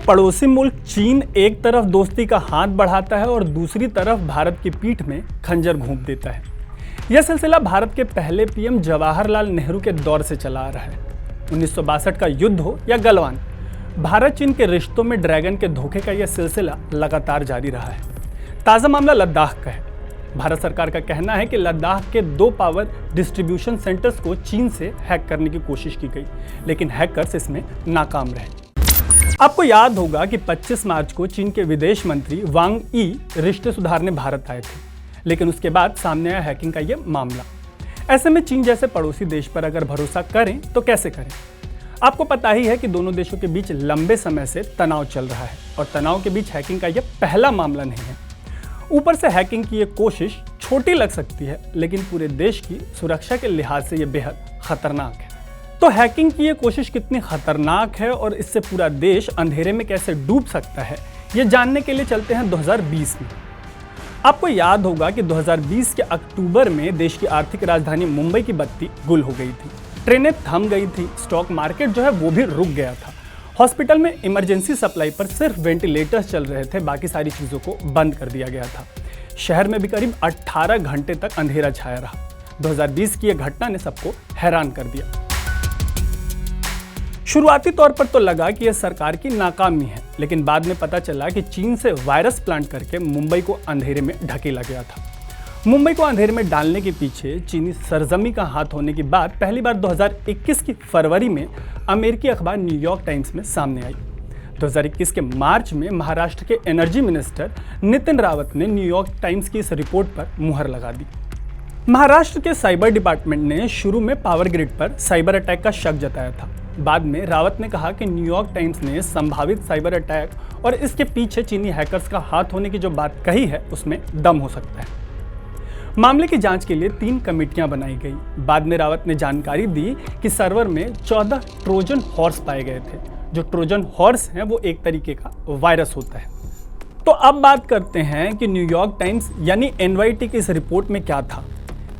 पड़ोसी मुल्क चीन एक तरफ दोस्ती का हाथ बढ़ाता है और दूसरी तरफ भारत की पीठ में खंजर घोंप देता है। यह सिलसिला भारत के पहले पीएम जवाहरलाल नेहरू के दौर से चला आ रहा है। 1962 का युद्ध हो या गलवान, भारत चीन के रिश्तों में ड्रैगन के धोखे का यह सिलसिला लगातार जारी रहा है। ताज़ा मामला लद्दाख का है। भारत सरकार का कहना है कि लद्दाख के 2 पावर डिस्ट्रीब्यूशन सेंटर्स को चीन से हैक करने की कोशिश की गई, लेकिन हैकर्स इसमें नाकाम रहे। आपको याद होगा कि 25 मार्च को चीन के विदेश मंत्री वांग यी रिश्ते सुधारने भारत आए थे, लेकिन उसके बाद सामने आया हैकिंग का यह मामला। ऐसे में चीन जैसे पड़ोसी देश पर अगर भरोसा करें तो कैसे करें? आपको पता ही है कि दोनों देशों के बीच लंबे समय से तनाव चल रहा है और तनाव के बीच हैकिंग का यह पहला मामला नहीं है। ऊपर से हैकिंग की ये कोशिश छोटी लग सकती है, लेकिन पूरे देश की सुरक्षा के लिहाज से ये बेहद खतरनाक है। तो हैकिंग की ये कोशिश कितनी खतरनाक है और इससे पूरा देश अंधेरे में कैसे डूब सकता है, ये जानने के लिए चलते हैं 2020 में। आपको याद होगा कि 2020 के अक्टूबर में देश की आर्थिक राजधानी मुंबई की बत्ती गुल हो गई थी, ट्रेनें थम गई थी, स्टॉक मार्केट जो है वो भी रुक गया था। हॉस्पिटल में इमरजेंसी सप्लाई पर सिर्फ वेंटिलेटर्स चल रहे थे, बाकी सारी चीज़ों को बंद कर दिया गया था। शहर में भी करीब 18 घंटे तक अंधेरा छाया रहा। 2020 की यह घटना ने सबको हैरान कर दिया। शुरुआती तौर पर तो लगा कि यह सरकार की नाकामी है, लेकिन बाद में पता चला कि चीन से वायरस प्लांट करके मुंबई को अंधेरे में ढकेला गया था। मुंबई को अंधेरे में डालने के पीछे चीनी सरजमी का हाथ होने की बात पहली बार 2021 की फरवरी में अमेरिकी अखबार न्यूयॉर्क टाइम्स में सामने आई। 2021 के मार्च में महाराष्ट्र के एनर्जी मिनिस्टर नितिन रावत ने न्यूयॉर्क टाइम्स की इस रिपोर्ट पर मुहर लगा दी। महाराष्ट्र के साइबर डिपार्टमेंट ने शुरू में पावर ग्रिड पर साइबर अटैक का शक जताया था। बाद में रावत ने कहा कि न्यूयॉर्क टाइम्स ने संभावित साइबर अटैक और इसके पीछे चीनी हैकर्स का हाथ होने की जो बात कही है उसमें दम हो सकता है। मामले की जांच के लिए 3 कमेटियां बनाई गई। बाद में रावत ने जानकारी दी कि सर्वर में 14 ट्रोजन हॉर्स पाए गए थे। जो ट्रोजन हॉर्स हैं वो एक तरीके का वायरस होता है। तो अब बात करते हैं कि न्यूयॉर्क टाइम्स यानी एनवाईटी की इस रिपोर्ट में क्या था।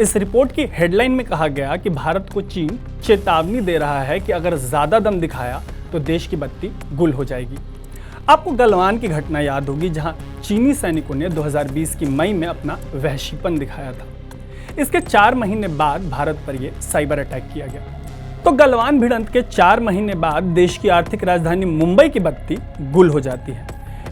इस रिपोर्ट की हेडलाइन में कहा गया कि भारत को चीन चेतावनी दे रहा है कि अगर ज्यादा दम दिखाया तो देश की बत्ती गुल हो जाएगी। आपको गलवान की घटना याद होगी, जहां चीनी सैनिकों ने 2020 की मई में अपना वहशीपन दिखाया था। इसके 4 महीने बाद भारत पर यह साइबर अटैक किया गया। तो गलवान भिड़ंत के 4 महीने बाद देश की आर्थिक राजधानी मुंबई की बत्ती गुल हो जाती है।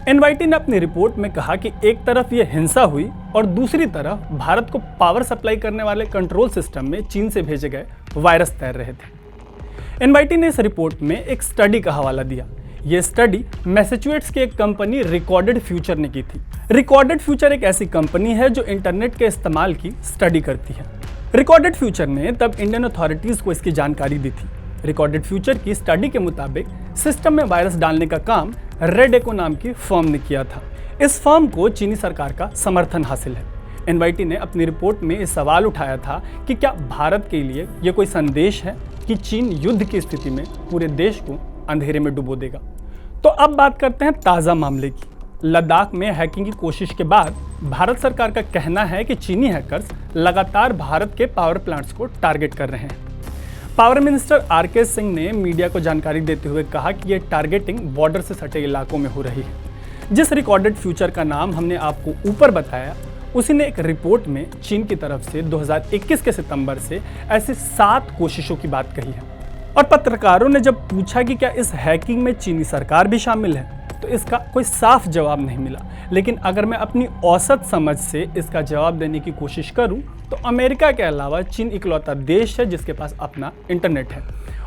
एनवाईटी ने अपनी रिपोर्ट में कहा कि एक तरफ यह हिंसा हुई और दूसरी तरफ भारत को पावर सप्लाई करने वाले कंट्रोल सिस्टम में चीन से भेजे गए वायरस तैर रहे थे। एनवाईटी ने इस रिपोर्ट में एक स्टडी का हवाला दिया। यह स्टडी मैसेच्यूसेट्स की एक कंपनी रिकॉर्डेड फ्यूचर ने की थी। रिकॉर्डेड फ्यूचर एक ऐसी कंपनी है जो इंटरनेट के इस्तेमाल की स्टडी करती है। रिकॉर्डेड फ्यूचर ने तब इंडियन अथॉरिटीज को इसकी जानकारी दी थी। रिकॉर्डेड फ्यूचर की स्टडी के मुताबिक सिस्टम में वायरस डालने का काम रेड एको नाम की फर्म ने किया था। इस फर्म को चीनी सरकार का समर्थन हासिल है। एनवाईटी ने अपनी रिपोर्ट में इस सवाल उठाया था कि क्या भारत के लिए यह कोई संदेश है कि चीन युद्ध की स्थिति में पूरे देश को अंधेरे में डुबो देगा। तो अब बात करते हैं ताज़ा मामले की। लद्दाख में हैकिंग की कोशिश के बाद भारत सरकार का कहना है कि चीनी हैकर्स लगातार भारत के पावर प्लांट्स को टारगेट कर रहे हैं। पावर मिनिस्टर आरके सिंह ने मीडिया को जानकारी देते हुए कहा कि यह टारगेटिंग बॉर्डर से सटे इलाकों में हो रही है। जिस रिकॉर्डेड फ्यूचर का नाम हमने आपको ऊपर बताया, उसी ने एक रिपोर्ट में चीन की तरफ से 2021 के सितंबर से ऐसे 7 कोशिशों की बात कही है। और पत्रकारों ने जब पूछा कि क्या इस हैकिंग में चीनी सरकार भी शामिल है, तो इसका कोई साफ जवाब नहीं मिला। लेकिन अगर मैं अपनी औसत समझ से इसका जवाब देने की कोशिश करूं, तो अमेरिका के अलावा चीन इकलौता देश है जिसके पास अपना इंटरनेट है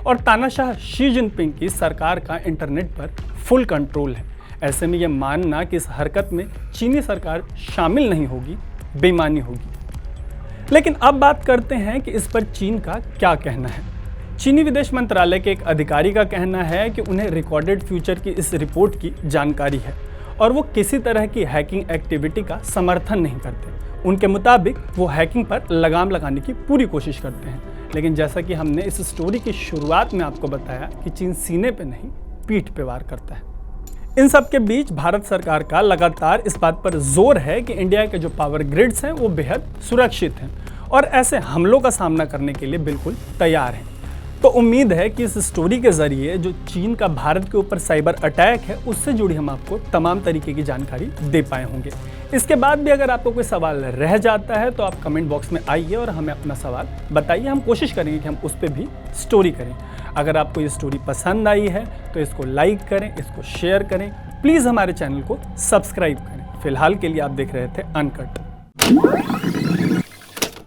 और तानाशाह शी जिनपिंग की सरकार का इंटरनेट पर फुल कंट्रोल है। ऐसे में यह मानना कि इस हरकत में चीनी सरकार शामिल नहीं होगी, बेईमानी होगी। लेकिन अब बात करते हैं कि इस पर चीन का क्या कहना है। चीनी विदेश मंत्रालय के एक अधिकारी का कहना है कि उन्हें रिकॉर्डेड फ्यूचर की इस रिपोर्ट की जानकारी है और वो किसी तरह की हैकिंग एक्टिविटी का समर्थन नहीं करते। उनके मुताबिक वो हैकिंग पर लगाम लगाने की पूरी कोशिश करते हैं। लेकिन जैसा कि हमने इस स्टोरी की शुरुआत में आपको बताया कि चीन सीने पे नहीं, पीठ पे वार करता है। इन सब के बीच भारत सरकार का लगातार इस बात पर जोर है कि इंडिया के जो पावर ग्रिड्स हैं वो बेहद सुरक्षित हैं और ऐसे हमलों का सामना करने के लिए बिल्कुल तैयार हैं। तो उम्मीद है कि इस स्टोरी के जरिए जो चीन का भारत के ऊपर साइबर अटैक है उससे जुड़ी हम आपको तमाम तरीके की जानकारी दे पाए होंगे। इसके बाद भी अगर आपको कोई सवाल रह जाता है तो आप कमेंट बॉक्स में आइए और हमें अपना सवाल बताइए। हम कोशिश करेंगे कि हम उस पर भी स्टोरी करें। अगर आपको ये स्टोरी पसंद आई है तो इसको लाइक करें, इसको शेयर करें, प्लीज़ हमारे चैनल को सब्सक्राइब करें। फिलहाल के लिए आप देख रहे थे अनकट।